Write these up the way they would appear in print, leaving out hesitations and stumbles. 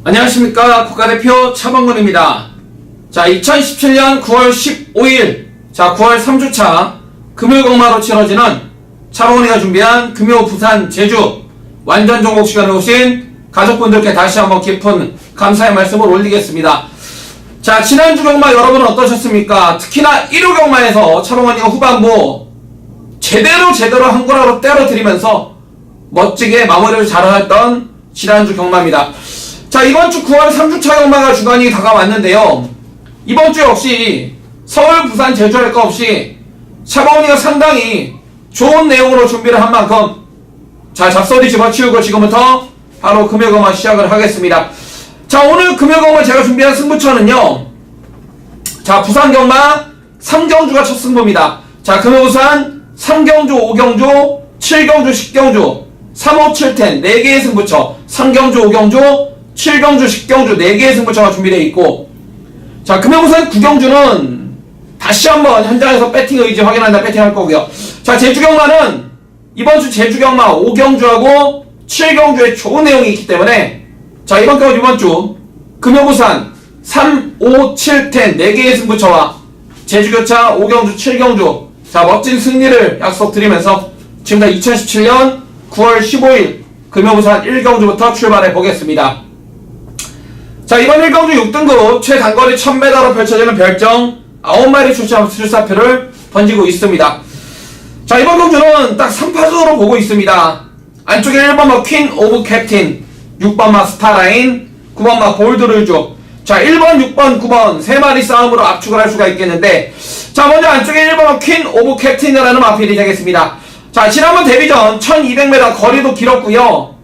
안녕하십니까. 국가대표 차범근입니다. 자, 2017년 9월 15일, 9월 3주차 금요일공마로 치러지는 차범근이가 준비한 금요 부산 제주 완전 종목 시간에 오신 가족분들께 다시 한번 깊은 감사의 말씀을 올리겠습니다. 자, 지난주 경마 여러분은 어떠셨습니까? 특히나 일요 경마에서 차범근이가 후반부 제대로 한 거라로 때려드리면서 멋지게 마무리를 잘했던 지난주 경마입니다. 자, 이번주 9월 3주차 경마가 주간이 다가왔는데요. 이번주 역시 서울, 부산, 제주 할 거 없이 차범근이가 상당히 좋은 내용으로 준비를 한 만큼 자, 잡소리 집어치우고 지금부터 바로 금요 경마 시작을 하겠습니다. 자, 오늘 금요 경마 제가 준비한 승부처는요. 자, 부산 경마 3경주가 첫 승부입니다. 자, 금요 부산 3경주, 5경주, 7경주, 10경주 3, 5, 7텐 4개의 승부처 3경주, 5경주, 7경주, 10경주 4개의 승부처가 준비되어 있고, 자, 금요부산 9경주는 다시 한번 현장에서 배팅 의지 확인한다 배팅할 거고요. 자, 제주경마는 이번주 제주경마 5경주하고 7경주에 좋은 내용이 있기 때문에 자, 이번주 금요부산 3, 5, 7텐 4개의 승부처와 제주교차 5경주, 7경주 자, 멋진 승리를 약속드리면서 지금부터 2017년 9월 15일 금요부산 1경주부터 출발해 보겠습니다. 자, 이번 1경주 6등급 최단거리 1000m로 펼쳐지는 별정 9마리 출사표를 던지고 있습니다. 자, 이번 경주는 딱 3파전으로 보고 있습니다. 안쪽에 1번마 퀸 오브 캡틴, 6번마 스타라인, 9번마 볼드를주. 자, 1번, 6번, 9번 3마리 싸움으로 압축을 할 수가 있겠는데, 자, 먼저 안쪽에 1번마 퀸 오브 캡틴이라는 마필이 되겠습니다. 자, 지난번 데뷔전 1200m 거리도 길었고요.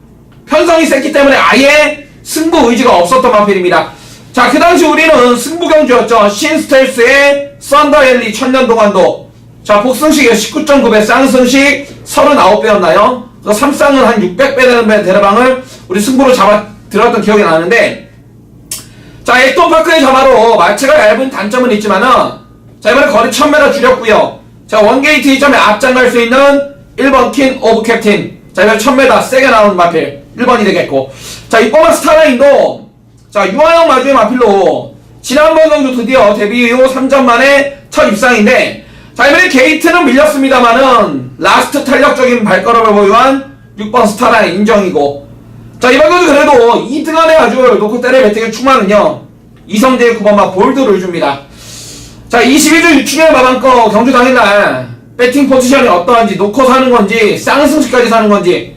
편성이 셌기 때문에 아예 승부 의지가 없었던 마필입니다. 자, 그 당시 우리는 승부경주였죠. 신스텔스의 썬더헬리 천년동안도. 자, 복승식이 19.9배, 쌍승식 39배였나요? 그 3쌍은 한 600배 되는 대라방을 우리 승부로 잡아 들어갔던 기억이 나는데, 자, 액동파크의 점화로 마체가 얇은 단점은 있지만은, 자, 이번에 거리 1000m 줄였고요. 자, 원게이트 2점에 앞장갈 수 있는 1번 퀸 오브 캡틴. 자, 이번 1000m 세게 나오는 마필 1번이 되겠고, 자, 6번은 스타라인도 자, 유아형 마주의 마필로 지난번 경주 드디어 데뷔 이후 3전 만에 첫 입상인데, 자, 이번에 게이트는 밀렸습니다만은 라스트 탄력적인 발걸음을 보유한 6번 스타라인 인정이고, 자, 이번 경주 그래도 2등 안에 아주 놓고 때릴 배팅의 충만은요 이성재의 9번마 볼드를 줍니다. 자, 22주 유충의 마방거 경주 당일날 배팅 포지션이 어떠한지, 놓고 사는 건지 쌍승식까지 사는 건지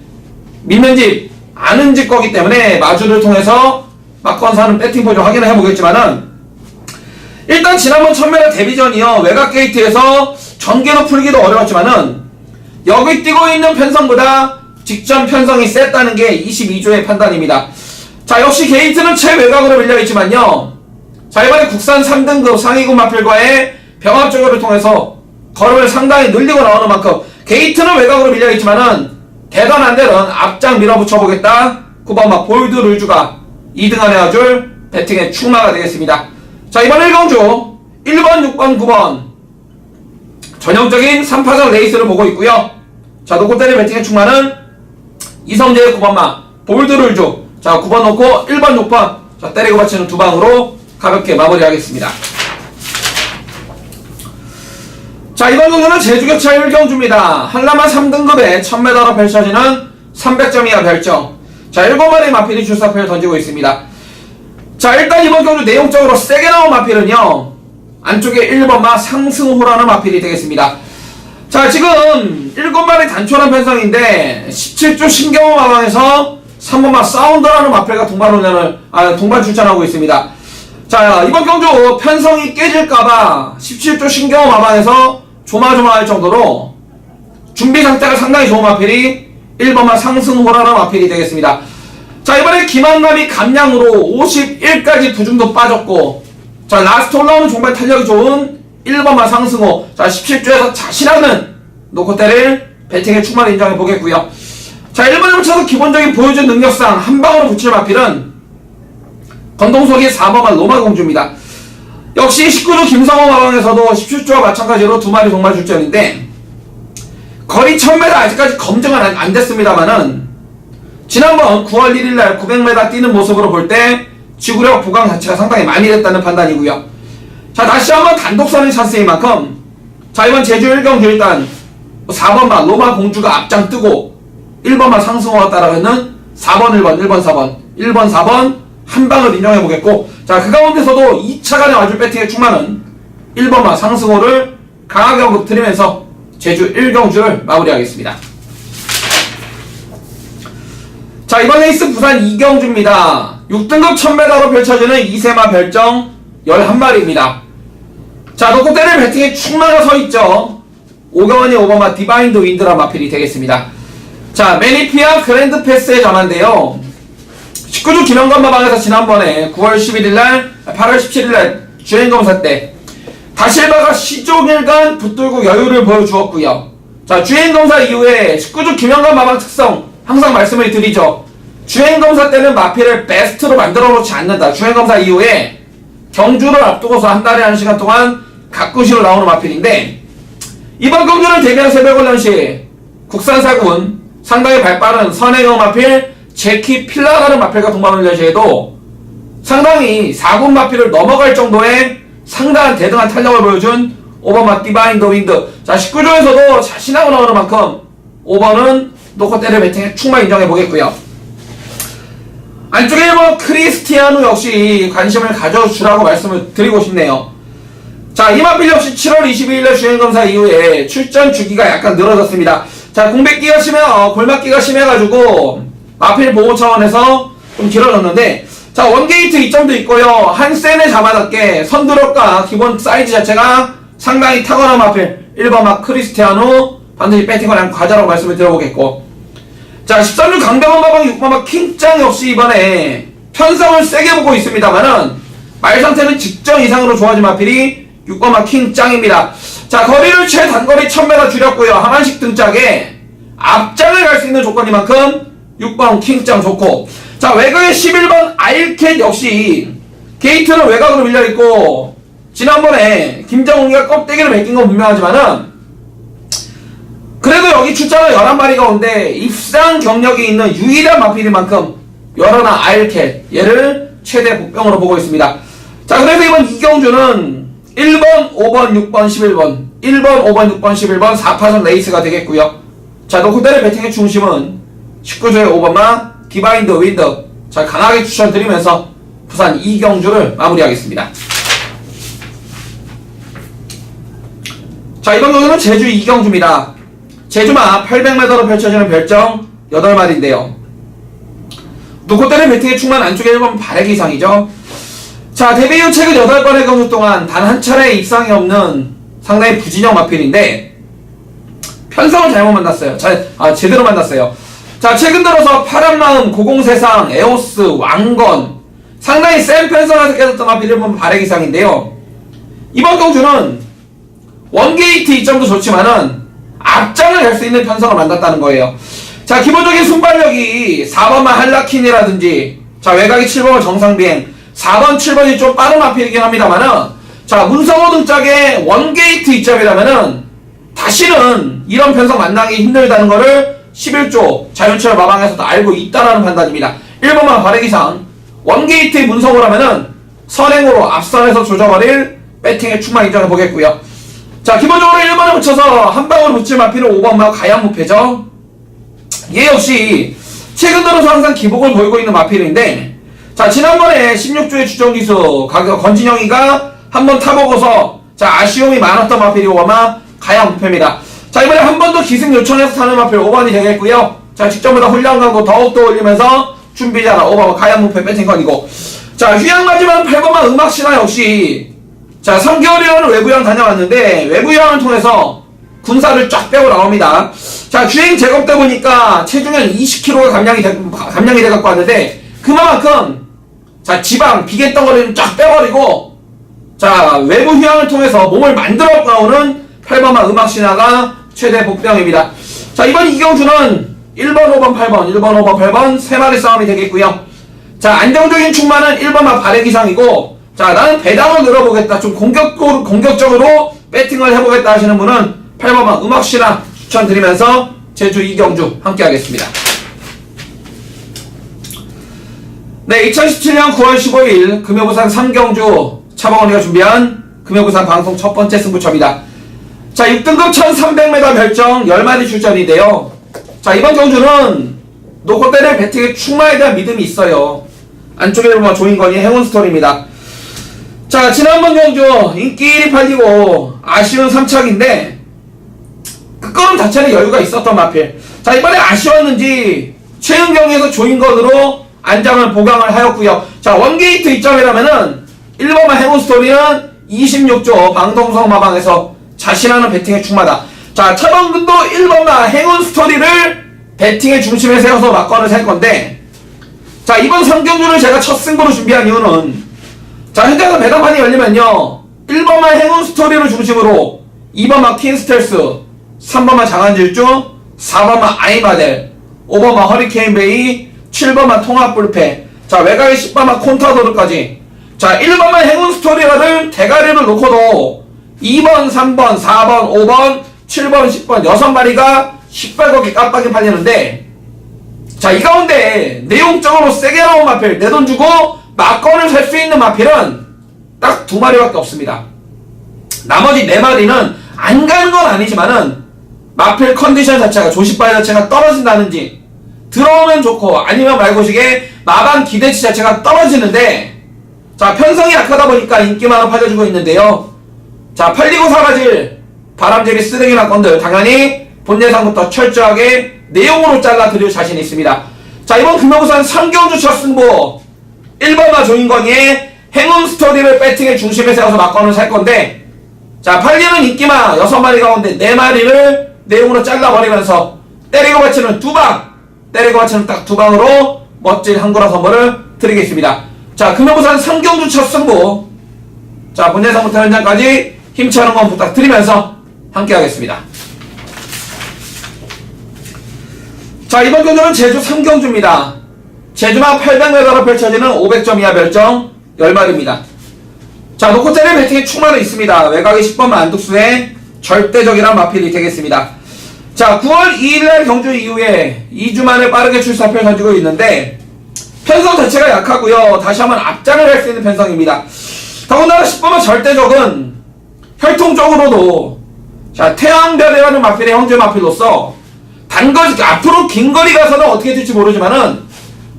믿는지 아는지 거기 때문에 마주를 통해서 막건 사는 배팅 포지션 확인을 해보겠지만은, 일단 지난번 1000m 데뷔전이요 외곽 게이트에서 전개로 풀기도 어려웠지만은 여기 뛰고 있는 편성보다 직전 편성이 셌다는 게 22조의 판단입니다. 자, 역시 게이트는 최외곽으로 밀려있지만요, 자, 이번에 국산 3등급 상위군 마필과의 병합조결을 통해서 걸음을 상당히 늘리고 나오는 만큼 게이트는 외곽으로 밀려있지만은 대단한 데는 앞장 밀어붙여보겠다 9번마 볼드 룰주가 2등 안에 와줄 배팅의 충마가 되겠습니다. 자, 이번 1경주 1번, 6번, 9번 전형적인 3파전 레이스를 보고 있고요. 자, 놓고 때릴 배팅의 충마는 이성재의 9번마 볼드 룰주. 자, 9번 놓고 1번, 6번 자, 때리고 받치는 두 방으로 가볍게 마무리하겠습니다. 자, 이번 경주는 제주교차 1경주입니다. 한라마 3등급에 1000m로 펼쳐지는 300점 이하 별정. 자, 7마리 마필이 출사표를 던지고 있습니다. 자, 일단 이번 경주 내용적으로 세게 나온 마필은요, 안쪽에 1번마 상승호라는 마필이 되겠습니다. 자, 지금 7마리 단촐한 편성인데 17주 신경호 마방에서 3번마 사운더라는 마필과 동반 출전하고 있습니다. 자, 이번 경주 편성이 깨질까봐 17조 신경호 마방에서 조마조마할 정도로 준비 상태가 상당히 좋은 마필이 1번마 상승호라는 마필이 되겠습니다. 자, 이번에 김한남이 감량으로 51까지 부중도 빠졌고, 자, 라스트 올라오는 종발 탄력이 좋은 1번마 상승호. 자, 17조에서 자신하는 놓고 때릴 배팅의 충만을 인정해 보겠고요. 자, 1번에 붙여서 기본적인 보여준 능력상 한 방으로 붙일 마필은 건동석이 4번마 로마공주입니다. 역시 19조 김성호 마방에서도 17조와 마찬가지로 2마리 동반 출전인데, 거리 1000m 아직까지 검증은 안 됐습니다만은 지난번 9월 1일날 900m 뛰는 모습으로 볼 때 지구력 보강 자체가 상당히 많이 됐다는 판단이고요. 자, 다시 한번 단독선을 찼을 만큼, 자, 이번 제주 1경주 일단 4번만 로마 공주가 앞장 뜨고 1번만 상승호가 따라가는 4번 1번 1번 4번 1번 4번 한 방을 인정해 보겠고, 자, 그 가운데서도 2차간에 와줄 배팅에 충만은 1번만 상승호를 강하게 언급드리면서 제주 1경주를 마무리하겠습니다. 자, 이번 레이스 부산 2경주입니다. 6등급 1000m로 펼쳐지는 2세마 별정 11마리입니다. 자, 놓고 때릴 배팅에 충만가 서있죠. 오경환이 5번마 디바인드 윈드라 마필이 되겠습니다. 자, 매니피아 그랜드 패스의 전화인데요. 19주 기념관마방에서 지난번에 9월 11일날 8월 17일날 주행검사 때 다실바가 시종일관 붙들고 여유를 보여주었고요. 자, 주행검사 이후에 19주 기념관마방 특성 항상 말씀을 드리죠. 주행검사 때는 마필을 베스트로 만들어 놓지 않는다. 주행검사 이후에 경주를 앞두고서 한 달에 1시간 동안 가꾸시로 나오는 마필인데, 이번 경주를 대비한 새벽훈련 시 국산사군 상당히 발빠른 선행형 마필 제키 필라라는 마필과 동반훈련 시에도 상당히 4군 마필을 넘어갈 정도의 상당한 대등한 탄력을 보여준 5번마 디바인 더 윈드. 자, 19조에서도 자신하고 나오는 만큼 5번은 놓고 때릴 배팅에 충만 인정해 보겠고요. 안쪽에 뭐 크리스티아누 역시 관심을 가져주라고 말씀을 드리고 싶네요. 자, 이 마필 역시 7월 22일날 주행검사 이후에 출전 주기가 약간 늘어졌습니다. 자, 공백기가 골막기가 심해가지고 마필 보호 차원에서 좀 길어졌는데, 자, 원게이트 이점도 있고요. 한 센에 잡아답게 선두력과 기본 사이즈 자체가 상당히 탁월한 마필 1번마 크리스티아누 반드시 배팅을 한 과자라고 말씀을 드려보겠고, 자, 13주 강병원 마방 6번마 킹짱 역시 이번에 편성을 세게 보고 있습니다만은 말 상태는 직전 이상으로 좋아진 마필이 6번마 킹짱입니다. 자, 거리를 최단거리 1000m 줄였고요. 하만식 등짝에 앞장을 갈 수 있는 조건이만큼 6번 킹짱 좋고, 자, 외곽의 11번 아일캣 역시 게이트는 외곽으로 밀려있고, 지난번에 김정웅이가 껍데기를 벗긴 건 분명하지만은 그래도 여기 출장을 11마리 가운데 입상 경력이 있는 유일한 마필인 만큼 11 아일캣 얘를 최대 복병으로 보고 있습니다. 자, 그래서 이번 이경주는 1번, 5번, 6번, 11번 1번, 5번, 6번, 11번 4파전 레이스가 되겠고요. 자, 노코델의 배팅의 중심은 19조의 5번마 디바인 더 윈드. 자, 강하게 추천드리면서 부산 이경주를 마무리하겠습니다. 자, 이번 경주는 제주 이경주입니다. 제주마 800m로 펼쳐지는 별정 8마리인데요. 노코델의 배팅의 충만 안쪽에 1번 발액 이상이죠. 자, 데뷔 후 최근 8번의 경주 동안 단 한 차례 입상이 없는 상당히 부진형 마필인데 편성을 잘못 만났어요. 제대로 만났어요. 자, 최근 들어서 파란마음, 고공세상, 에오스, 왕건 상당히 센 편성을 깨졌던 마필 1번 발액 이상인데요. 이번 경주는 원게이트 이점도 좋지만은 앞장을 갈 수 있는 편성을 만났다는 거예요. 자, 기본적인 순발력이 4번만 할라킨이라든지, 자, 외곽이 7번은 정상비행, 4번, 7번이 좀 빠른 마필이긴 합니다만은, 자, 문성호 등짝의 원게이트 이점이라면은 다시는 이런 편성 만나기 힘들다는 거를 11조 자연철 마방에서도 알고 있다라는 판단입니다. 1번만 발액 이상 원게이트의 문성호라면은 선행으로 앞선에서 조져버릴 배팅의 충만 인정해 보겠고요. 자, 기본적으로 1번에 붙여서 한 방울 붙일 마필은 5번마 가양무패죠. 얘 역시 최근 들어서 항상 기복을 보이고 있는 마필인데, 자, 지난번에 16조의 추정기수 건진영이가 한번 타보고서 자, 아쉬움이 많았던 마필이 5번마 가양무패입니다. 자, 이번에 한 번 더 기승 요청해서 타는 마필 5번이 되겠고요. 자, 직전보다 훈련 강도 더욱더 올리면서 준비자라 5번마 가양무패 배팅건이고, 자, 휴양가지만 8번마 음악신화 역시 자, 3개월이라는 외부여행 다녀왔는데 외부여행을 통해서 군사를 쫙 빼고 나옵니다. 자, 주행 제거 때 보니까 체중량 20kg가 감량이 돼갖고 왔는데 그만큼 자, 지방 비계덩어리는 쫙 빼버리고 자, 외부 휴양을 통해서 몸을 만들어 나오는 8번마 음악신화가 최대 복병입니다. 자, 이번 이경주는 1번, 5번, 8번 1번, 5번, 8번 3마리 싸움이 되겠고요. 자, 안정적인 충만은 1번마 발액 이상이고, 자, 나는 배당을 늘어보겠다, 좀 공격적으로 배팅을 해보겠다 하시는 분은 8번마 음악신화 추천드리면서 제주 이경주 함께 하겠습니다. 네, 2017년 9월 15일 금요부산 3경주 차범원이가 준비한 금요부산 방송 첫 번째 승부처입니다. 자, 6등급 1300m 별정 10마리 출전인데요. 자, 이번 경주는 놓고 때릴 배팅의 충마에 대한 믿음이 있어요. 안쪽에 보면 조인건이 행운스토리입니다. 자, 지난번 경주 인기일이 팔리고 아쉬운 3착인데 그 걸음 자체는 여유가 있었던 마필. 자, 이번에 아쉬웠는지 최근 경기에서 조인건으로 안장을 보강을 하였고요. 자, 원게이트 입장이라면은 1번만 행운스토리는 26조 방동성 마방에서 자신하는 배팅의 충마다. 자, 차범근도 1번만 행운스토리를 배팅의 중심에 세워서 막건을 살 건데, 자, 이번 3경주를 제가 첫 승부로 준비한 이유는, 자, 현장에서 배당판이 열리면요, 1번만 행운스토리를 중심으로 2번만 퀸스텔스, 3번만 장안질주, 4번만 아이마델, 5번만 허리케인베이, 7번만 통합불패, 자, 외곽에 10번만 콘타도르까지. 자, 1번만 행운스토리를 대가리를 놓고도 2번, 3번, 4번, 5번, 7번, 10번 6마리가 18곡에 깜빡이 팔리는데, 자, 이 가운데 내용적으로 세게 나온 마필, 내 돈 주고 막건을 살 수 있는 마필은 딱 2마리밖에 없습니다. 나머지 4마리는 안 가는 건 아니지만은 마필 컨디션 자체가, 조시바이 자체가 떨어진다는지, 들어오면 좋고 아니면 말고식에 마방 기대치 자체가 떨어지는데, 자, 편성이 약하다 보니까 인기만을 팔려주고 있는데요. 자, 팔리고 사라질 바람잡이 쓰레기 막건들 당연히 본 예상부터 철저하게 내용으로 잘라 드릴 자신이 있습니다. 자, 이번 금요부산 3경주 첫 승부 1번마 조인건이의 행운 스토리를 배팅의 중심에 세워서 막건을 살 건데, 자, 팔리는 인기마 6마리 가운데 4마리를 내용으로 잘라버리면서 때리고 받치는 2방, 때리고 받치는 딱 2방으로 멋진 한구라 선물을 드리겠습니다. 자, 금요부산 3경주 첫 승부, 자, 본 예상부터 현장까지 힘차는 건 부탁드리면서 함께 하겠습니다. 자, 이번 경주는 제주 3경주입니다. 제주만 800m로 펼쳐지는 500점 이하 별정 10마리입니다. 자, 놓고 때릴 배팅의 충만은 있습니다. 외곽이 10번 만뚝수의 절대적이란 마필이 되겠습니다. 자, 9월 2일날 경주 이후에 2주 만에 빠르게 출사표를 던지고 있는데, 편성 자체가 약하고요. 다시 한번 앞장을 할 수 있는 편성입니다. 더군다나 10번만 절대적은 혈통적으로도, 자, 태양별이라는 마필의 형제 마필로서 단거리, 앞으로 긴 거리 가서는 어떻게 될지 모르지만은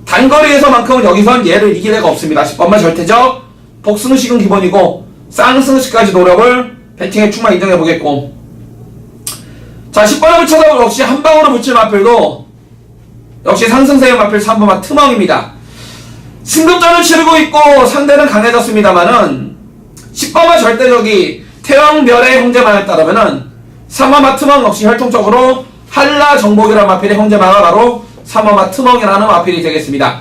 단거리에서만큼은 여기선 얘를 이길 애가 없습니다. 10번만 절대적, 복승식은 기본이고 쌍승식까지 노력을 배팅의 충만 인정해보겠고, 자, 10번을 붙여서 역시 한 방으로 붙일 마필도 역시 상승세의 마필 3번만 트멍입니다. 승급전을 치르고 있고 상대는 강해졌습니다만은 10번만 절대적이 태왕별의 형제만에 따르면은 3번만 트멍 역시 혈통적으로 한라 정복이라는 마필의 형제마가 바로 3번만 트멍이라는 마필이 되겠습니다.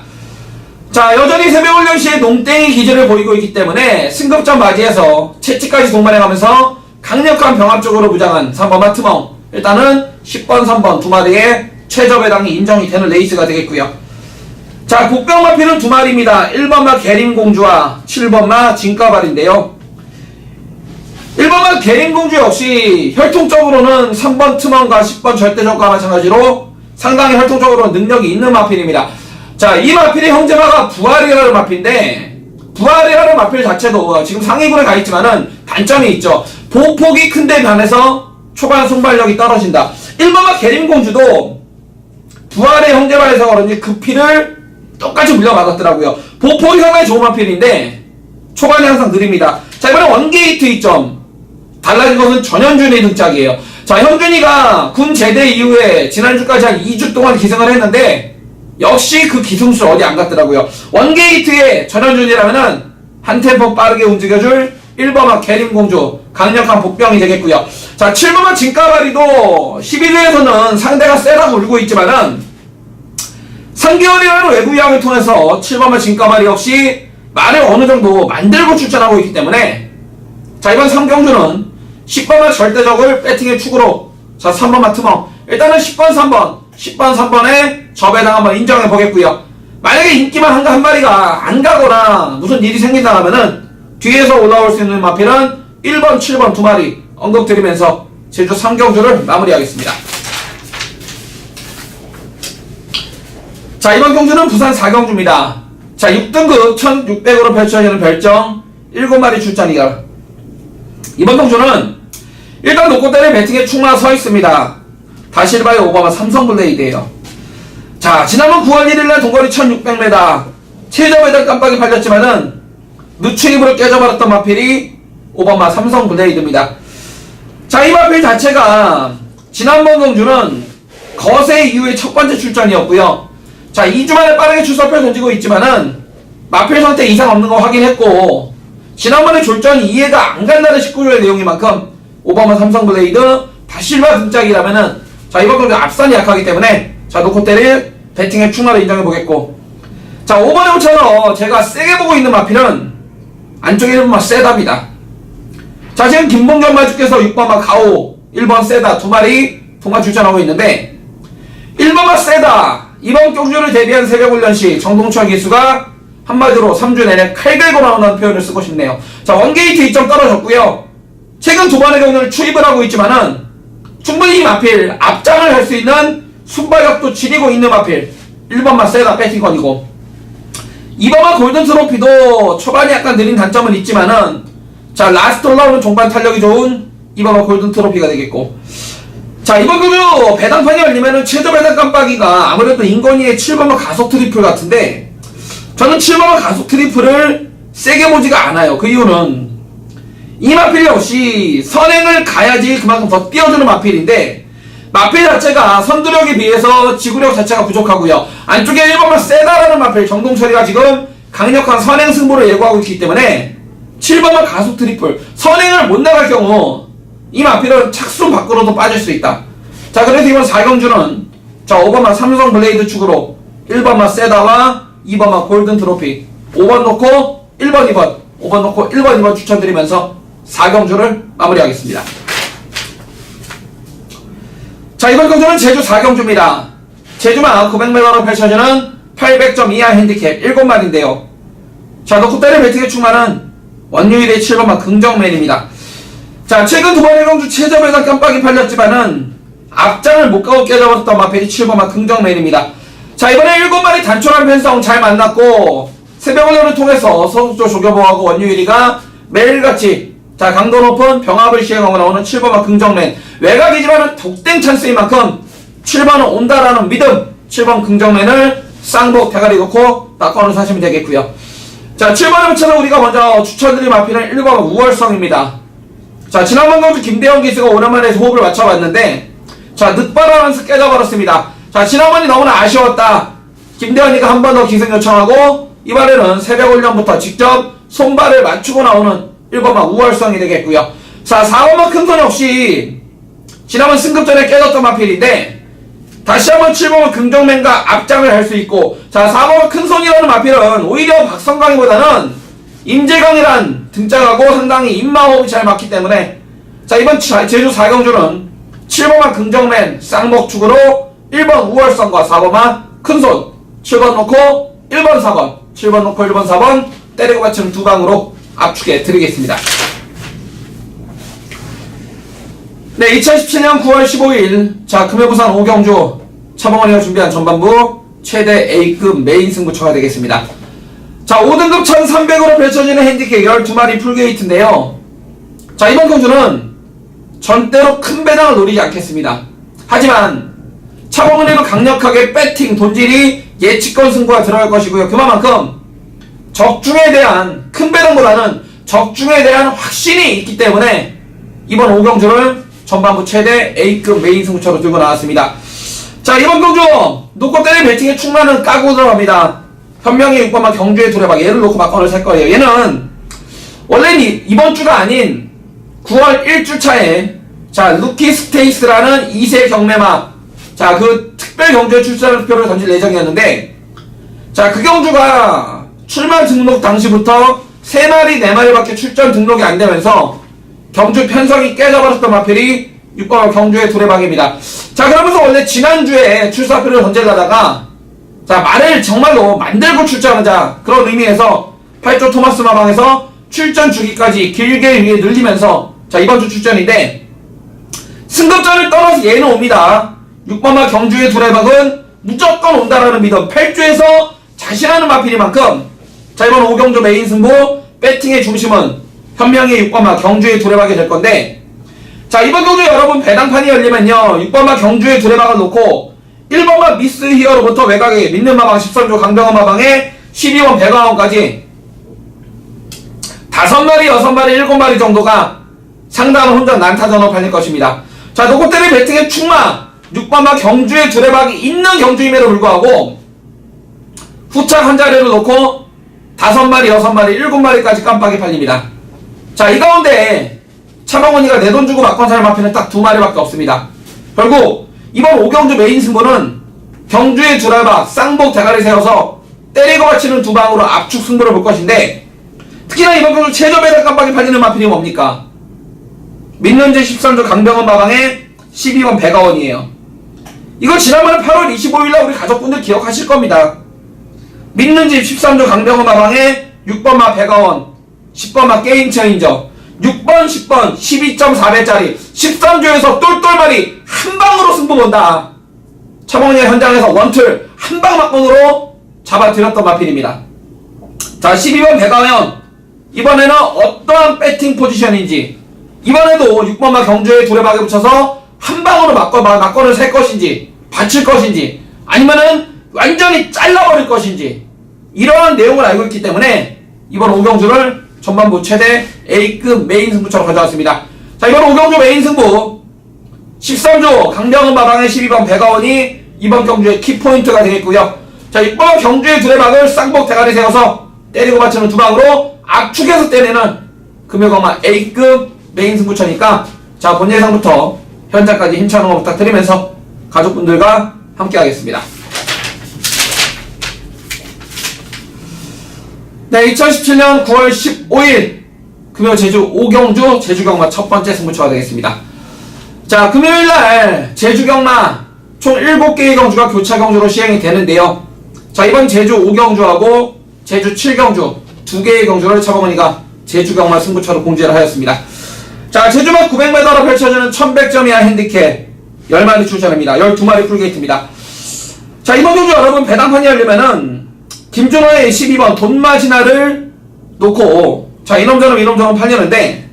자, 여전히 새벽훈련 시에 농땡이 기질을 보이고 있기 때문에 승급전 맞이해서 채찍까지 동반해가면서 강력한 병합적으로 무장한 3번만 트멍, 일단은 10번, 3번 2마리의 최저 배당이 인정이 되는 레이스가 되겠고요. 자, 국병마필은 2마리입니다. 1번마 계림공주와 7번마 진가발인데요. 1번마 계림공주 역시 혈통적으로는 3번 트먼과 10번 절대적과 마찬가지로 상당히 혈통적으로 능력이 있는 마필입니다. 자, 이 마필의 형제마가 부활이라는 마필인데, 부활이라는 마필 자체도 지금 상위군에 가있지만은 단점이 있죠. 보폭이 큰데 반해서 초반 순발력이 떨어진다. 1번마 계림공주도 부활의 형제마에서 그런지 그 피를 똑같이 물려받았더라고요. 보폭이 상당히 좋은 마필인데 초반에 항상 느립니다. 자, 이번에 원게이트 2점. 달라진 것은 전현준의 등짝이에요. 자, 현준이가 군 제대 이후에 지난주까지 한 2주 동안 기승을 했는데 역시 그 기승수 어디 안 갔더라고요. 원게이트의 전현준이라면은 한 템포 빠르게 움직여줄 1번마 계림공주, 강력한 복병이 되겠고요. 자, 7번마 진가발이도 12주에서는 상대가 세라고 울고 있지만은 3개월이라는 외부 이양을 통해서 7번마 진가발이 역시 말을 어느 정도 만들고 출전하고 있기 때문에, 자, 이번 3경주는 10번마 절대적을 배팅의 축으로, 자, 3번마 트멍, 일단은 10번 3번 10번 3번에 저배당 한번 인정해 보겠고요. 만약에 인기만 한 마리가 안 가거나 무슨 일이 생긴다 하면은 뒤에서 올라올 수 있는 마필은 1번 7번 2마리 언급드리면서 제주 3경주를 마무리하겠습니다. 자, 이번 경주는 부산 4경주입니다. 자, 6등급 1600으로 펼쳐지는 별정 7마리 출전이다. 이번 경주는 일단 노코떼리 배팅에 충만 서 있습니다. 다실바의 오바마 삼성블레이드예요. 자, 지난번 9월 1일날 동거리 1600m 최저배당 깜빡이 팔렸지만은 누추입으로 깨져버렸던 마필이 오바마 삼성블레이드입니다. 자, 이 마필 자체가 지난번 경주는 거세 이후의 첫 번째 출전이었고요. 자, 2주 만에 빠르게 출사표를 던지고 있지만은 마필 선택 이상 없는 거 확인했고, 지난번에 졸전이 이해가 안 간다는 19조의 내용이만큼 오바마 삼성블레이드 다실바 등짝이라면은 자, 이번 경주 앞선이 약하기 때문에 자, 노코떼리 배팅의 충마를 인정해보겠고, 자, 5번에 붙여서 제가 세게 보고 있는 마필은 안쪽에 1번마 세다입니다. 자, 지금 김봉겸 마주께서 6번마 가오 1번 세다 2마리 동반 출전하고 있는데, 1번마 세다 이번 경주를 대비한 새벽훈련시 정동철 기수가 한마디로 3주 내내 칼 갈고 나온다는 표현을 쓰고 싶네요. 자, 원게이트 2점 떨어졌고요. 최근 2번의 경주를 추입을 하고 있지만은 충분히 이 마필 앞장을 할 수 있는 순발력도 지니고 있는 마필 1번마 세다 배팅건이고, 2번마 골든트로피도 초반에 약간 느린 단점은 있지만은 자, 라스트 올라오는 종반 탄력이 좋은 2번마 골든트로피가 되겠고, 자, 이번 경주 배당판이 열리면은 최저 배당 깜빡이가 아무래도 인건이의 7번마 가속 트리플 같은데, 저는 7번마 가속 트리플을 세게 보지가 않아요. 그 이유는 이 마필 역시 선행을 가야지 그만큼 더 뛰어드는 마필인데, 마필 자체가 선두력에 비해서 지구력 자체가 부족하고요. 안쪽에 1번만 세다라는 마필 정동철이가 지금 강력한 선행 승부를 예고하고 있기 때문에 7번만 가속 트리플 선행을 못 나갈 경우 이 마필은 착순 밖으로도 빠질 수 있다. 자, 그래서 이번 4경주는 자, 5번만 삼성 블레이드 축으로 1번만 세다와 2번만 골든 트로피 5번 놓고 1번 2번 5번 놓고 1번 2번 추천드리면서 4경주를 마무리하겠습니다. 자, 이번 경주는 제주 4경주입니다. 제주만 900m로 펼쳐지는 800점 이하 핸디캡 7마리인데요. 자, 노코떼리 배팅에 충만한 원유일의 7번만 긍정맨입니다. 자, 최근 2번의 경주 최저배당 깜빡이 팔렸지만은 앞장을 못 가고 깨져버렸던 마필이 7번만 긍정맨입니다. 자, 이번에 7마리 단촐한 편성 잘 만났고, 새벽훈련을 통해서 서울조 조교보하고 원유일이가 매일같이 자, 강도 높은 병합을 시행하고 나오는 7번만 긍정맨. 외곽이지만은 독땡 찬스인 만큼 7번은 온다라는 믿음, 7번 긍정맨을 쌍복 대가리 놓고 낚아오는 사시면 되겠고요. 자, 7번에 붙여서 우리가 먼저 추천드릴 마필은 1번 우월성입니다. 자, 지난번 경주 김대영 기수가 오랜만에 호흡을 맞춰봤는데, 자, 늦바라면서 깨져버렸습니다. 자, 지난번이 너무나 아쉬웠다. 김대현이가 한 번 더 기승 요청하고, 이번에는 새벽훈련부터 직접 손발을 맞추고 나오는 1번만 우월성이 되겠고요. 자, 4번만 큰손 역시 지난번 승급전에 깨졌던 마필인데, 다시 한번 7번만 긍정맨과 앞장을 할 수 있고, 자, 4번만 큰손이라는 마필은 오히려 박성강이보다는 임재강이란 등장하고 상당히 입마호흡이 잘 맞기 때문에, 자, 이번 제주 4경주는 7번만 긍정맨 쌍목축으로 1번 우월성과 4번만 큰손 7번 놓고 1번 4번 7번 놓고 1번 4번 때리고 받치는 두 방으로 압축해 드리겠습니다. 네, 2017년 9월 15일 자, 금요부산 5경주 차범원이가 준비한 전반부 최대 A급 메인 승부처가 되겠습니다. 자, 5등급 1300으로 펼쳐지는 핸디캡 12마리 풀게이트인데요. 자, 이번 경주는 전대로 큰 배당을 노리지 않겠습니다. 하지만 차범원이도 강력하게 배팅 본질이 예측권 승부가 들어갈 것이고요. 그만큼 적중에 대한 큰 배당보다는 적중에 대한 확신이 있기 때문에 이번 5경주를 전반부 최대 A급 메인 승부처로 들고 나왔습니다. 자, 이번 경주 노코떼리 배팅에 충만은 까고 들어갑니다. 현명히 6번만 경주에 두려박 얘를 놓고 막건을 살 거예요. 얘는 원래는 이번 주가 아닌 9월 1주차에 자, 루키 스테이스라는 2세 경매마 자, 그 특별 경주에 출전할 표를 던질 예정이었는데, 자, 그 경주가 출마 등록 당시부터 3마리 4마리밖에 출전 등록이 안 되면서 경주 편성이 깨져버렸던 마필이 6번 경주의 두레박입니다. 자, 그러면서 원래 지난주에 출사표를 던지려다가 자, 말을 정말로 만들고 출전하자 그런 의미에서 8조 토마스 마방에서 출전 주기까지 길게 위에 늘리면서 자, 이번 주 출전인데 승급전을 떠나서 얘는 옵니다. 6번마 경주의 두레박은 무조건 온다라는 믿음. 8주에서 자신하는 마필이만큼 자, 이번 5경주 메인 승부 배팅의 중심은 현명의 6번마 경주의 두레박이 될 건데, 자, 이번 경주 여러분 배당판이 열리면요 6번마 경주의 두레박을 놓고 1번마 미스 히어로부터 외곽에 믿는 마방 13조 강병원 마방에 12번 백왕원까지 5마리, 6마리, 7마리 정도가 상당한 혼전 난타전으로 팔릴 것입니다. 자, 노고때리 배팅의 충마 6번마 경주의 두레박이 있는 경주임에도 불구하고 후착 한 자리를 놓고 5마리, 6마리, 7마리까지 깜빡이 팔립니다. 자, 이 가운데 차방원이가 내 돈 주고 막건사를 마피는 딱 2마리밖에 없습니다. 결국 이번 5경주 메인 승부는 경주의 두레박 쌍복 대가리 세워서 때리고 받치는 두 방으로 압축 승부를 볼 것인데, 특히나 이번 경주 최저 배당 깜빡이 팔리는 마필이 뭡니까? 민년제 13조 강병원 마방에 12번 백아원이에요. 이거 지난번에 8월 25일날 우리 가족분들 기억하실 겁니다. 민는집 13조 강병원 마방에 6번마 백아원, 10번마 게임체인저, 6번, 10번 12.4배짜리 13조에서 똘똘말이 한방으로 승부 본다. 차범근이 현장에서 원툴 한방 막건으로 잡아들였던 마필입니다. 자, 12번 백아원 이번에는 어떠한 배팅 포지션인지, 이번에도 6번마 경주의 두레박에 붙여서 한방으로 막건을 셀 것인지 받칠 것인지 아니면은 완전히 잘라버릴 것인지, 이러한 내용을 알고 있기 때문에 이번 5경주를 전반부 최대 A급 메인 승부처럼 가져왔습니다. 자, 이번 5경주 메인 승부 13조 강병원 마방의 12번 백아원이 이번 경주의 키포인트가 되겠고요. 자, 6번 경주의 두레박을 쌍복 대가리 세워서 때리고 받치는 두 방으로 압축해서 때리는 금요강마 A급 메인 승부처니까, 자, 본 예상부터 현장까지 힘찬 응원 부탁드리면서 가족분들과 함께 하겠습니다. 네, 2017년 9월 15일 금요 제주 5경주 제주경마 첫 번째 승부처가 되겠습니다. 자, 금요일날 제주경마 총 7개의 경주가 교차 경주로 시행이 되는데요. 자, 이번 제주 5경주하고 제주 7경주 2개의 경주를 차범근이가 제주경마 승부처로 공지를 하였습니다. 자, 제주막 900m로 펼쳐지는 1100점 이하 핸디캡 10마리 출전입니다. 12마리 풀게이트입니다. 자, 이번 경주 여러분 배당판이 열리면은 김준호의 12번 돈마시나를 놓고, 자, 이놈저놈 팔리는데,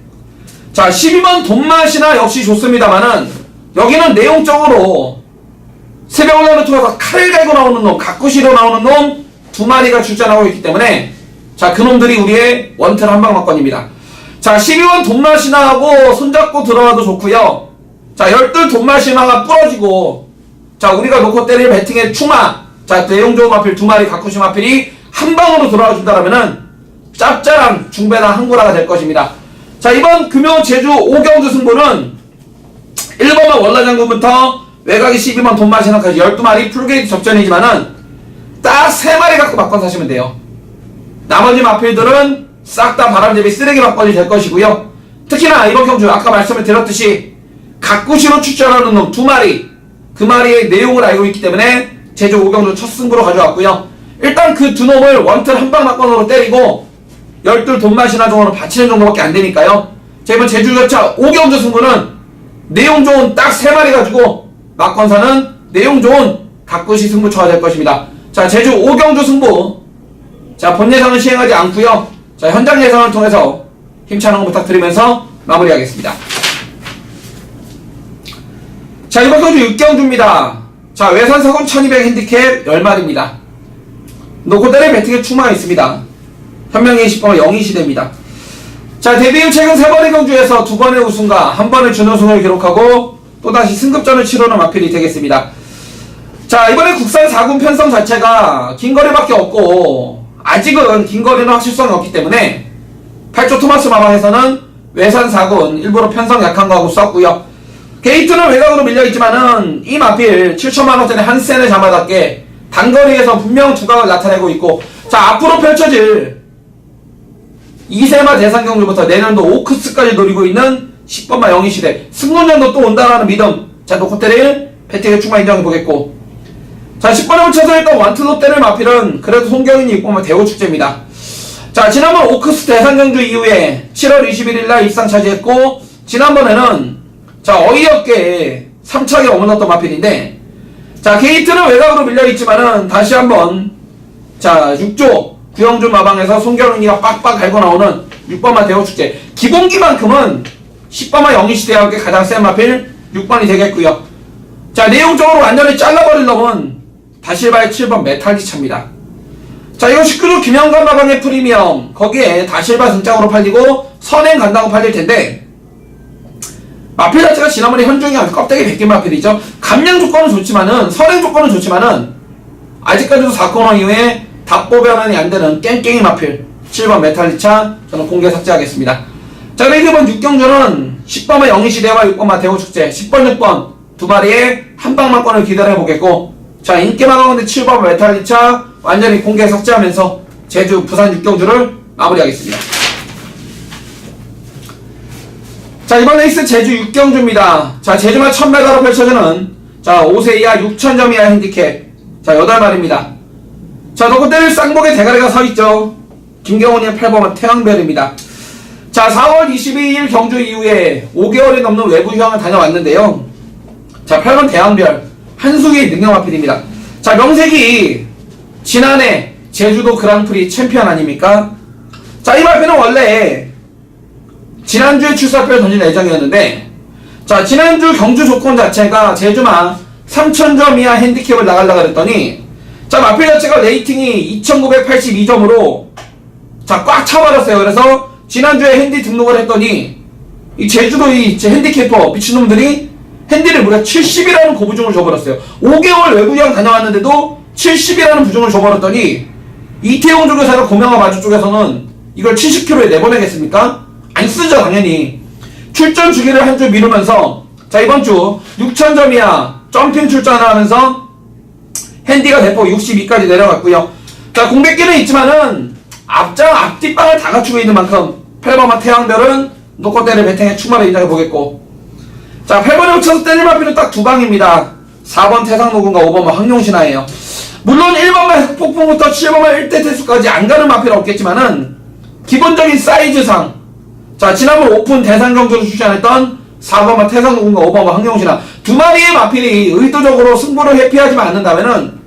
자, 12번 돈마시나 역시 좋습니다만은 여기는 내용적으로 새벽올라를 통해서 칼을 갈고 나오는 놈, 가꾸시로 나오는 놈 2마리가 출전하고 있기 때문에, 자, 그놈들이 우리의 원틀 한방막건입니다. 자, 12번 돈마시나하고 손잡고 들어와도 좋고요. 자, 12 돈마시나가 부러지고, 자, 우리가 놓고 때릴 배팅의 충마, 자, 내용 좋은 마필 2마리 가쿠시 마필이 한방으로 들어와 준다라면은 짭짤한 중배당 한구라가 될 것입니다. 자, 이번 금요 제주 5경주 승부는 1번만 월라장군부터 외곽이 12번 돈마시나까지 12마리 풀게이트 접전이지만은 딱 3마리 갖고 막건 사시면 돼요. 나머지 마필들은 싹 다 바람잡이 쓰레기 막건이 될 것이고요. 특히나 이번 경주 아까 말씀을 드렸듯이 가꾸시로 출전하는 놈 2마리, 그 마리의 내용을 알고 있기 때문에 제주 5경주 첫 승부로 가져왔고요. 일단 그 두 놈을 원틀 한방 막건으로 때리고 12 돈마시나 정도는 받치는 정도밖에 안 되니까요. 자, 이번 제주 교차 5경주 승부는 내용 좋은 딱 3마리 가지고 막건사는 내용 좋은 가꾸시 승부처가 될 것입니다. 자, 제주 5경주 승부, 자, 본 예상은 시행하지 않고요. 자, 현장 예상을 통해서 힘찬 응원 부탁드리면서 마무리하겠습니다. 자, 이번 경주 6경주입니다. 자, 외산사군 1200 핸디캡 10마리입니다. 노고대의 배팅에 충마가 있습니다. 현명의 20번은 영희시대입니다. 자, 데뷔 후 최근 3번의 경주에서 2번의 우승과 1번의 준우승을 기록하고 또다시 승급전을 치르는 마필이 되겠습니다. 자, 이번에 국산 4군 편성 자체가 긴거리밖에 없고 아직은 긴거리는 확실성이 없기 때문에 8조 토마스 마방에서는 외산 4군 일부러 편성 약한 거하고 썼고요. 게이트는 외곽으로 밀려있지만은 이 마필 7천만원짜리 한 센을 잡아답게 단거리에서 분명 두각을 나타내고 있고, 자, 앞으로 펼쳐질 2세마 대상경주부터 내년도 오크스까지 노리고 있는 10번마 영희시대 승문전도 또 온다라는 믿음, 자, 놓고 때릴 배팅의 충마 인정해보겠고, 자, 10번에 붙여서 일단 완틀로 때릴 마필은 그래도 송경인이 6번마 대호축제입니다. 자, 지난번 오크스 대상경주 이후에 7월 21일날 입상 차지했고, 지난번에는 자, 어이없게 3차게 머물렀던 마필인데, 자, 게이트는 외곽으로 밀려있지만은 다시 한번 자 6조 구영준 마방에서 송결훈이가 빡빡 갈고 나오는 6번마 대호축제. 기본기만큼은 10번마 영희시대와 함께 가장 센 마필 6번이 되겠고요. 자 내용적으로 완전히 잘라버릴 놈은 다실바의 7번 메탈기차입니다. 자 이거 19조 김영관 마방의 프리미엄, 거기에 다실바 등장으로 팔리고 선행 간다고 팔릴텐데, 마필 자체가 지난번에 현중이 아주 껍데기 벗긴 마필이죠. 감량 조건은 좋지만은, 선행 조건은 좋지만은 아직까지도 4코너 이후에 답보 변환이 안되는 깽깽이 마필 7번 메탈리차 저는 공개 삭제하겠습니다. 자 그리고 이번 6경주는 10번마 영희시대와 6번마 대호축제, 10번 6번 두 마리의 한방만권을 기다려보겠고, 자 인기만 가운데 7번 메탈리차 완전히 공개 삭제하면서 제주 부산 6경주를 마무리하겠습니다. 자 이번 레이스 제주 6경주입니다. 자 제주만 1000m로 펼쳐지는 자 5세 이하 6000점 이하 핸디캡 자 8마리입니다. 자 놓고 때릴 쌍복에 대가리가 서있죠. 김경훈이의 8번은 태양별입니다. 자 4월 22일 경주 이후에 5개월이 넘는 외부 휴양을 다녀왔는데요. 자 8번 대양별 한수기의 능력마필입니다. 자 명색이 지난해 제주도 그랑프리 챔피언 아닙니까? 자 이 마필은 원래 지난주에 출사표를 던질 예정이었는데, 자 지난주 경주 조건 자체가 제주만 3000점 이하 핸디캡을 나가려고 그랬더니, 자 마필 자체가 레이팅이 2982점으로 자 꽉 차버렸어요. 그래서 지난주에 핸디 등록을 했더니 이 제주도 이 핸디캐퍼 미친놈들이 핸디를 무려 70이라는 고부종을 줘버렸어요. 5개월 외부여행 다녀왔는데도 70이라는 부종을 줘버렸더니 이태용 조교사가 고명화 마주 쪽에서는 이걸 70kg에 내보내겠습니까? 안 쓰죠 당연히. 출전 주기를 한 주 미루면서 자 이번주 6000점 이하 점핑 출전을 하면서 핸디가 대폭 62까지 내려갔고요. 자 공백기는 있지만은 앞장 앞뒷방을 다 갖추고 있는 만큼 8번마 태양별은 노컷대를 배팅에 충만히 인정해보겠고, 자 8번에 붙여서 때릴 마필은 딱 두 방입니다. 4번 태상노군과 5번마 황룡신화예요. 물론 1번마 흑폭풍부터 7번마 1대 태수까지 안 가는 마필은 없겠지만은 기본적인 사이즈상 자 지난번 오픈 대상 경주로 출전했던 4번마 태상노군과 5번마 황룡신화 두 마리의 마필이 의도적으로 승부를 회피하지만 않는다면은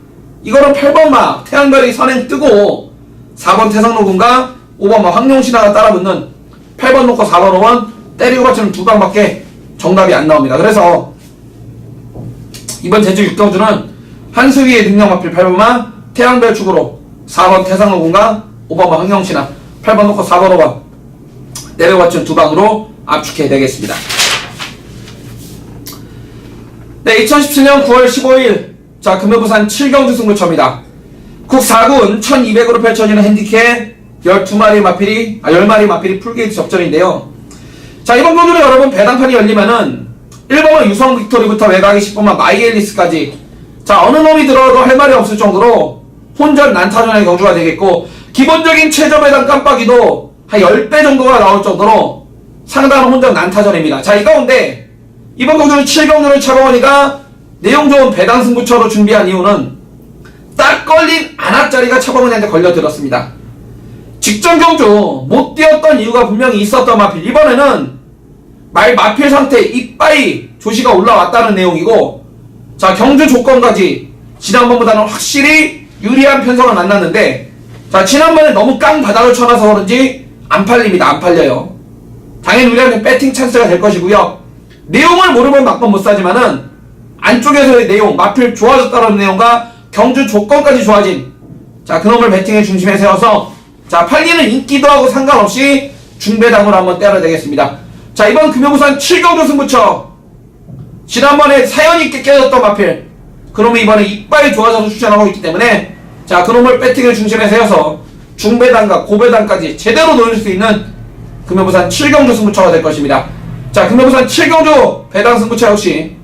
이거는 8번마 태양별이 선행 뜨고 4번 태상노군과 5번마 황룡신화가 따라붙는 8번 놓고 4번 5번 때리고 받치는 두 방밖에 정답이 안 나옵니다. 그래서 이번 제주 6경주는 한수위의 능력마필 8번마 태양별 축으로 4번 태상노군과 5번마 황룡신화 8번 놓고 4번 5번 때리고 받치는 두 방으로 압축해 내겠습니다. 네, 2017년 9월 15일 자 금요부산 7경주 승부처입니다. 국 4군 1200으로 펼쳐지는 핸디캡 12마리 마필이 10마리 마필이 풀게이트 접전인데요. 자 이번 경주는 여러분 배당판이 열리면은 1번은 유성 빅토리부터 외곽이 10번만 마이엘리스까지 자 어느 놈이 들어도 할 말이 없을 정도로 혼전 난타전의 경주가 되겠고, 기본적인 최저 배당 깜빡이도 한 10배 정도가 나올 정도로 상당한 혼전 난타전입니다. 자 이 가운데 이번 경주는 7경주를 차범원이가 내용 좋은 배당 승부처로 준비한 이유는 딱 걸린 안압자리가 차범원이한테 걸려들었습니다. 직전 경주 못 뛰었던 이유가 분명히 있었던 마필, 이번에는 마필 상태 이빠이 조시가 올라왔다는 내용이고, 자 경주 조건까지 지난번보다는 확실히 유리한 편성을 만났는데, 자 지난번에 너무 깡 바닥을 쳐놔서 그런지 안 팔립니다. 안 팔려요. 당연히 우리한테 배팅 찬스가 될 것이고요. 내용을 모르면 막번 못 사지만은 안쪽에서의 내용, 마필 좋아졌다는 내용과 경주 조건까지 좋아진 자 그놈을 배팅의 중심에 세워서 자 팔리는 인기도 하고 상관없이 중배당으로 한번 때려야 되겠습니다. 자 이번 금요부산 7경주 승부처 지난번에 사연있게 깨졌던 마필 그놈이 이번에 이빨이 좋아져서 출전하고 있기 때문에 자 그놈을 배팅의 중심에 세워서 중배당과 고배당까지 제대로 노릴 수 있는 금요부산 7경주 승부처가 될 것입니다. 자 금요부산 7경주 배당 승부처 역시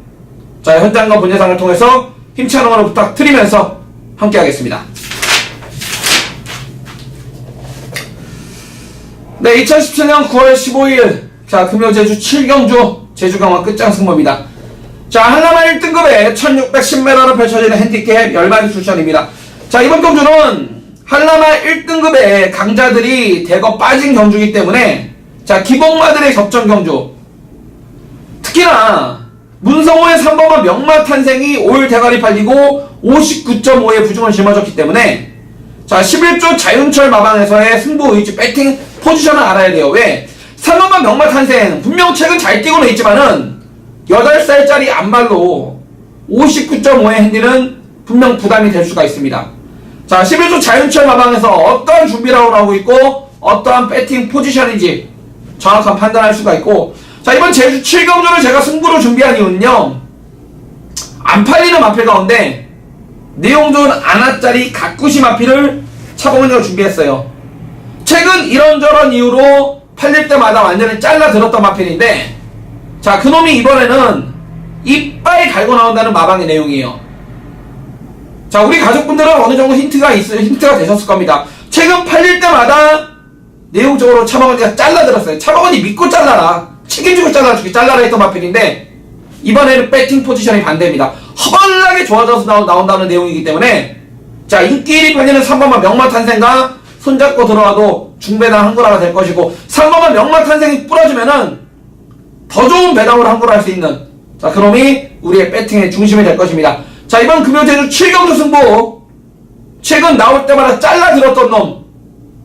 자 현장과 본예상을 통해서 힘찬 응원을 부탁드리면서 함께 하겠습니다. 네, 2017년 9월 15일 자 금요 제주 7경주 제주강화 끝장 승부입니다. 자 한라마 1등급에 1610m로 펼쳐지는 핸디캡 10마리 출전입니다. 자 이번 경주는 한라마 1등급의 강자들이 대거 빠진 경주이기 때문에 자 기복마들의 접전 경주, 특히나 문성호의 3번마 명마 탄생이 5일 대가리 팔리고 59.5의 부중을 짊어졌기 때문에 자, 11조 자윤철 마방에서의 승부 의지 배팅 포지션을 알아야 돼요. 왜? 3번만 명마 탄생. 분명 최근 잘 뛰고는 있지만은 8살짜리 안발로 59.5의 핸디는 분명 부담이 될 수가 있습니다. 자, 11조 자윤철 마방에서 어떠한 준비라고 나오고 있고 어떠한 배팅 포지션인지 정확한 판단할 수가 있고, 자, 이번 제주 7경주를 제가 승부로 준비한 이유는요, 안 팔리는 마필 가운데 내용 좋은 아나짜리 가꾸시 마필을 차범근이가 준비했어요. 최근 이런저런 이유로 팔릴 때마다 완전히 잘라 들었던 마필인데, 자, 그놈이 이번에는 이빨 갈고 나온다는 마방의 내용이에요. 자, 우리 가족분들은 어느 정도 힌트가 되셨을 겁니다. 최근 팔릴 때마다 내용적으로 차범근이가 잘라 들었어요. 차범근이 믿고 잘라라, 책임지고 잘라라 했던 마필인데, 이번에는 배팅 포지션이 반대입니다. 허벌나게 좋아져서 나온다는 내용이기 때문에, 자, 인기 1위 팔리는 3번만 명마 탄생과 손잡고 들어와도 중배당 한구라가 될 것이고, 3번만 명마 탄생이 부러지면은 더 좋은 배당으로 한구라 할 수 있는, 자, 그놈이 우리의 배팅의 중심이 될 것입니다. 자, 이번 금요 제주 7경주 승부, 최근 나올 때마다 잘라 들었던 놈,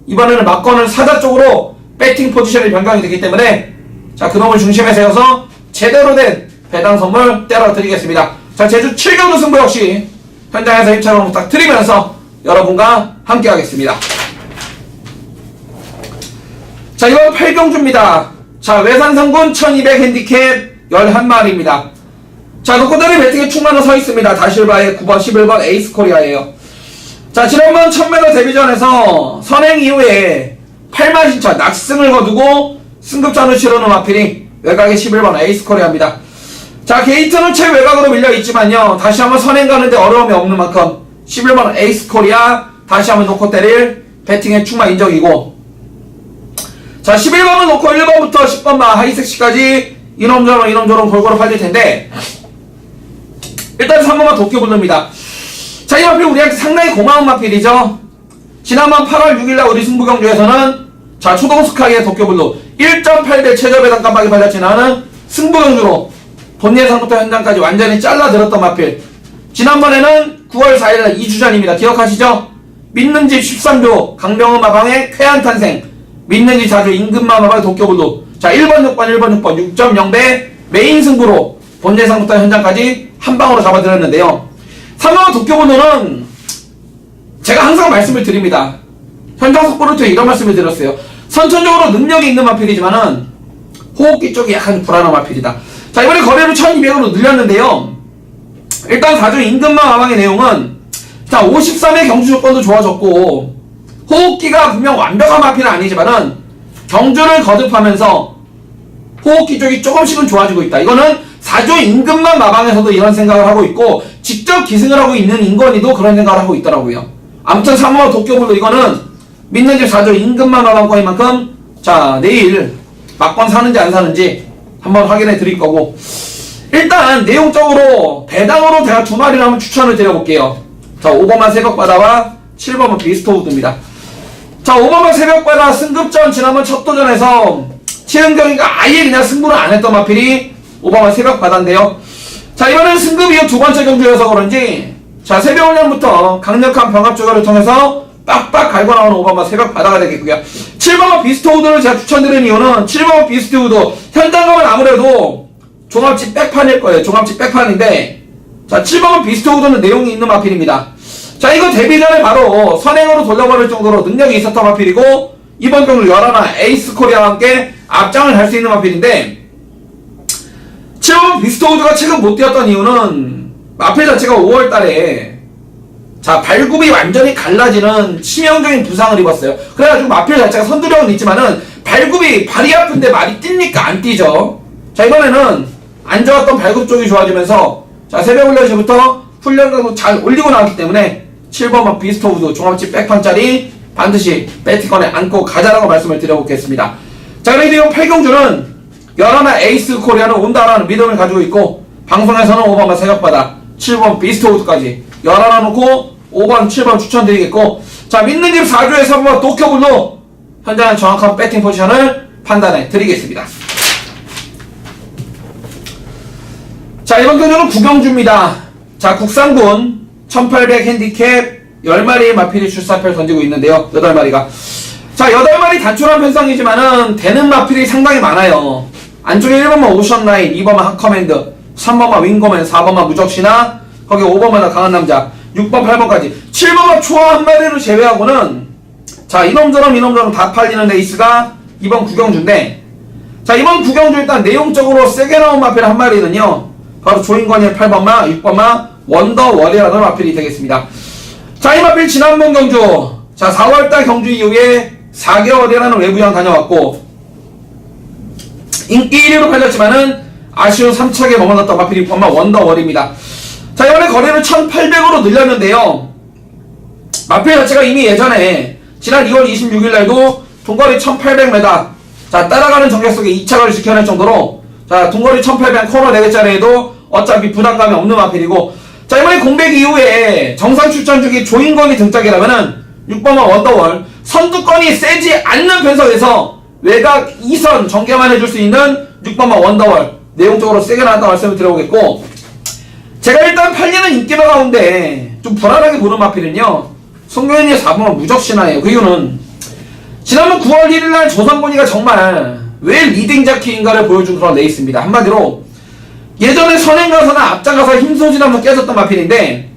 이번에는 막건을 사자 쪽으로 배팅 포지션이 변경이 되기 때문에, 자, 그놈을 중심에 세워서 제대로 된 배당 선물 때려 드리겠습니다. 자, 제주 7경주 승부 역시 현장에서 입찰을 부탁드리면서 여러분과 함께 하겠습니다. 자, 이건 8경주입니다. 자, 외산성군 1200 핸디캡 11마리입니다. 자, 노코들이 배팅에 충만히 서 있습니다. 다실바의 9번, 11번 에이스 코리아예요. 자, 지난번 1000m 데뷔전에서 선행 이후에 8만 신차 낙승을 거두고 승급전을 치르는 마필이 외곽의 11번 에이스 코리아입니다. 자, 게이트는 최외곽으로 밀려있지만요, 다시 한번 선행 가는데 어려움이 없는 만큼 11번 에이스 코리아 다시 한번 놓고 때릴 배팅의 충만 인정이고, 자, 11번은 놓고 1번부터 10번만 하이섹시까지 이놈저놈 골고루 팔릴 텐데, 일단 3번만 도쿄블루입니다. 자, 이 마필 우리한테 상당히 고마운 마필이죠. 지난번 8월 6일날 우리 승부경주에서는, 자, 초동숙하게 도쿄블루 1.8배 최저배당 깜빡이 팔렸지만은 승부경주로 본 예상부터 현장까지 완전히 잘라들었던 마필. 지난번에는 9월 4일날 2주 전입니다. 기억하시죠? 믿는 집 13조 강병훈 마방의 쾌한 탄생, 믿는 집 4조 임금마 마방의 도쿄블루. 자, 1번 6번 6.0배 메인 승부로 본 예상부터 현장까지 한 방으로 잡아들었는데요. 3번 도쿄블루는 제가 항상 말씀을 드립니다. 현장속보를 이런 말씀을 드렸어요. 선천적으로 능력이 있는 마필이지만은 호흡기 쪽이 약간 불안한 마필이다. 자, 이번에 거래를 1200으로 늘렸는데요. 일단 4조 임금마 마방의 내용은, 자, 53의 경주 조건도 좋아졌고 호흡기가 분명 완벽한 마필은 아니지만은 경주를 거듭하면서 호흡기 쪽이 조금씩은 좋아지고 있다. 이거는 4조 임금만 마방에서도 이런 생각을 하고 있고, 직접 기승을 하고 있는 인건이도 그런 생각을 하고 있더라고요. 아무튼 3번 도쿄블루 이거는 믿는 집 4조 임금만 마방권인 만큼, 자, 내일 막권 사는지 안 사는지 한번 확인해 드릴 거고, 일단 내용적으로 배당으로 제가 2마리를 한번 추천을 드려볼게요. 자, 5번만 새벽바다와 7번만 비스토우드입니다. 자, 5번만 새벽바다 승급전 지난번 첫 도전에서 최은경이가 아예 그냥 승부를 안 했던 마필이 5번만 새벽바다인데요. 자, 이번엔 승급 이후 두 번째 경주여서 그런지, 자, 새벽훈련부터 강력한 병합조절을 통해서 빡빡 갈고 나오는 5번만 새벽바다가 되겠고요. 7번만 비스토우드를 제가 추천드리는 이유는, 7번만 비스토우드 현장 가면 아무래도 종합집 백판일 거예요. 종합집 백판인데, 자, 7번만 비스토우드는 내용이 있는 마필입니다. 자, 이거 데뷔 전에 바로 선행으로 돌려버릴 정도로 능력이 있었던 마필이고, 이번 경주 11 에이스 코리아와 함께 앞장을 할 수 있는 마필인데, 7번 비스토우드가 최근 못 뛰었던 이유는 마필 자체가 5월달에, 자, 발굽이 완전히 갈라지는 치명적인 부상을 입었어요. 그래가지고 마필 자체가 선두력은 있지만은 발이 아픈데 말이 뜁니까? 안 뛰죠. 자, 이번에는 안 좋았던 발굽 쪽이 좋아지면서, 자, 새벽 훈련 시부터 훈련도 잘 올리고 나왔기 때문에 7번만 비스토우드 종합집 백판짜리 반드시 배팅권에 안고 가자라고 말씀을 드려보겠습니다. 자, 그래도 이번 8경주는 열하나 에이스 코리아는 온다라는 믿음을 가지고 있고, 방송에서는 5번만 새벽바다, 7번 비스토우드까지 11 놓고 5번, 7번 추천드리겠고, 자, 믿는 집 4조에 3번 도쿄블루 현장의 정확한 배팅 포지션을 판단해 드리겠습니다. 자, 이번 경주는 9경주입니다. 자, 국산군 1800 핸디캡 10마리의 마필이 출사표를 던지고 있는데요. 8마리가. 자, 8마리 단촐한 편성이지만은 되는 마필이 상당히 많아요. 안쪽에 1번만 오션라인, 2번만 핫커맨드, 3번만 윙거맨, 4번만 무적시나, 거기 5번만 강한 남자, 6번, 8번까지. 7번만 초아 한 마리를 제외하고는, 자, 이놈저놈 다 팔리는 레이스가 이번 구경주인데, 자, 이번 구경주 일단 내용적으로 세게 나온 마필 한 마리는요, 바로 조인건의 8번마, 6번마, 원더월이라는 마필이 되겠습니다. 자, 이 마필 지난번 경주, 자, 4월달 경주 이후에 4개월이라는 외부양 다녀왔고, 인기 1위로 팔렸지만은 아쉬운 3착에 머물렀던 마필이 6번마 원더월입니다. 자, 이번에 거래를 1800으로 늘렸는데요. 마필 자체가 이미 예전에 지난 2월 26일날도 동거리 1800m, 자, 따라가는 전개 속에 2착을 지켜낼 정도로, 자, 동거리 1800 코너 4개짜리에도 어차피 부담감이 없는 마필이고, 자, 이번에 공백 이후에 정상 출전 중에 조인건이 등짝이라면은 6번마 원더월, 선두권이 세지 않는 편성에서 외곽 2선 전개만 해줄 수 있는 6번마 원더월, 내용적으로 세게 나왔다 말씀을 드려보겠고, 제가 일단 팔리는 인기도 가운데 좀 불안하게 보는 마필은요, 송교현이의 4번마 무적신화예요. 그 이유는 지난번 9월 1일날 조선권이가 정말 왜 리딩 자키인가를 보여준 그런 레이스입니다. 한마디로 예전에 선행가서나 앞장가서 힘소진하면서 깨졌던 마필인데,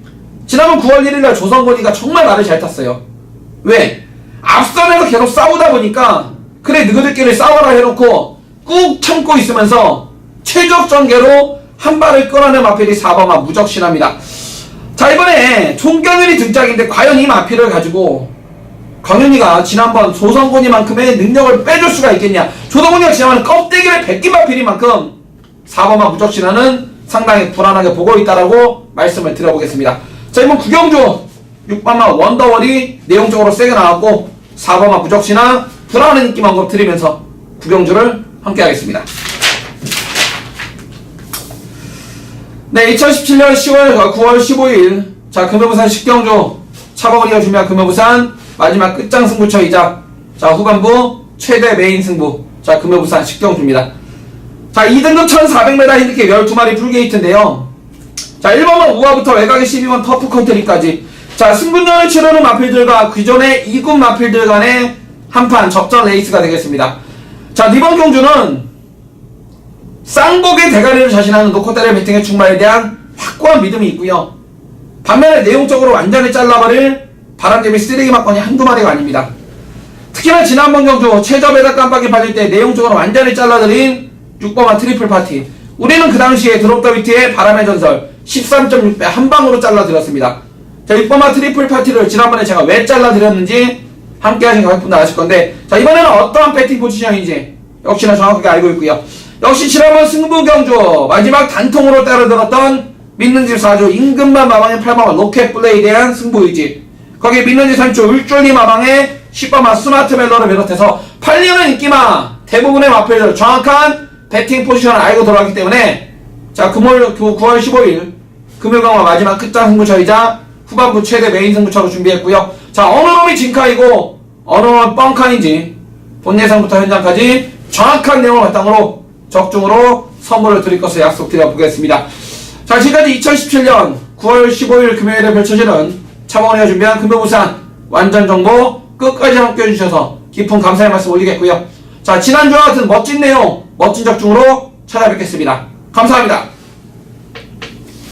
지난번 9월 1일날 조선권이가 정말 말을 잘 탔어요. 왜? 앞선에서 계속 싸우다 보니까 그래 너희들끼리 싸워라 해놓고 꾹 참고 있으면서 최적 전개로 한 발을 끌어낸 마필이 4번마 무적신화입니다. 자, 이번에 총경윤이 등장인데 과연 이 마필을 가지고 경윤이가 지난번 조선권이만큼의 능력을 빼줄 수가 있겠냐. 조선권이가 지난번 껍데기를 벗긴 마필인 만큼 4번마 무적신화는 상당히 불안하게 보고 있다라고 말씀을 드려보겠습니다. 자, 이번 구경주 6번마 원더월이 내용적으로 세게 나왔고, 4번마 무적신화 불안한 인기만 거 드리면서 구경주를 함께 하겠습니다. 네, 2017년 9월 15일 자, 금요부산 10경주 차범근이가 준비한 금요부산 마지막 끝장 승부처이자, 자, 후반부 최대 메인 승부, 자, 금요부산 10경주입니다. 자, 2등급 1400m 힌드캡 12마리 풀게이트인데요. 자, 1번만 우아부터 외곽의 12번 터프 컨트리까지, 자, 승분전을 치르는 마필들과 기존의 2군 마필들 간의 한판 접전 레이스가 되겠습니다. 자, 이번 경주는 쌍곡의 대가리를 자신하는 노코테레 배팅의 출마에 대한 확고한 믿음이 있고요. 반면에 내용적으로 완전히 잘라버릴 바람개비 쓰레기 막건이 한두 마리가 아닙니다. 특히나 지난번 경주 최저배당 깜빡이 팔릴 때 내용적으로 완전히 잘라드린 6번마 트리플 파티, 우리는 그 당시에 드롭 더비티의 바람의 전설 13.6배 한방으로 잘라드렸습니다. 자, 6번마 트리플 파티를 지난번에 제가 왜 잘라드렸는지 함께 하신 가족분들 아실 건데, 자, 이번에는 어떠한 배팅 포지션인지 역시나 정확하게 알고 있고요. 역시 지난번 승부 경주 마지막 단통으로 따라들었던 믿는지 4조 임금만 마방의 8번마 로켓 플레이에 대한 승부 의지, 거기에 믿는지 3조 울쫄리 마방의 10번마 스마트 멜러를 비롯해서 팔리는 인기마 대부분의 마필들 정확한 배팅 포지션을 알고 돌아왔기 때문에, 자, 9월 15일 금요강화 마지막 끝장 승부처이자 후반부 최대 메인 승부처로 준비했고요. 자, 어느 놈이 진카이고 어느 놈은 뻥칸인지 본 예상부터 현장까지 정확한 내용을 바탕으로 적중으로 선물을 드릴 것을 약속드려보겠습니다. 자, 지금까지 2017년 9월 15일 금요일에 펼쳐지는 차범근이가 준비한 금요부산 완전 정보 끝까지 함께 해주셔서 깊은 감사의 말씀 올리겠고요. 자, 지난주와 같은 멋진 내용, 멋진 적중으로 찾아뵙겠습니다. 감사합니다.